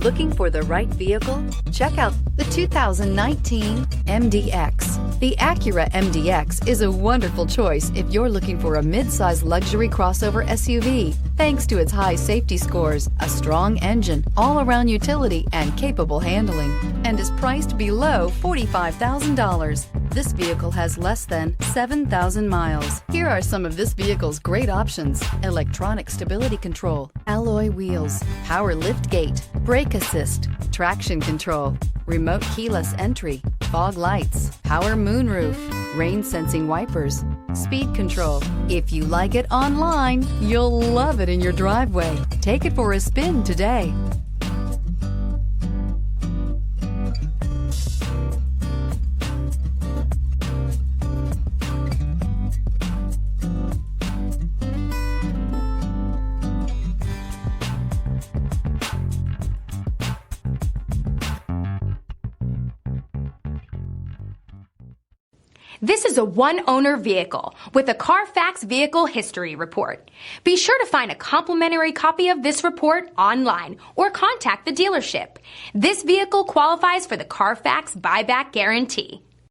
Looking for the right vehicle? Check out the 2019 MDX. The Acura MDX is a wonderful choice if you're looking for a mid-size luxury crossover SUV. Thanks to its high safety scores, a strong engine, all-around utility, and capable handling, and is priced below $45,000. This vehicle has less than 7,000 miles. Here are some of this vehicle's great options: electronic stability control, alloy wheels, power lift gate, brake assist, traction control, remote keyless entry, fog lights, power moonroof, rain sensing wipers, speed control. If you like it online, you'll love it in your driveway. Take it for a spin today. This is a one-owner vehicle with a Carfax Vehicle History Report. Be sure to find a complimentary copy of this report online or contact the dealership. This vehicle qualifies for the Carfax Buyback Guarantee.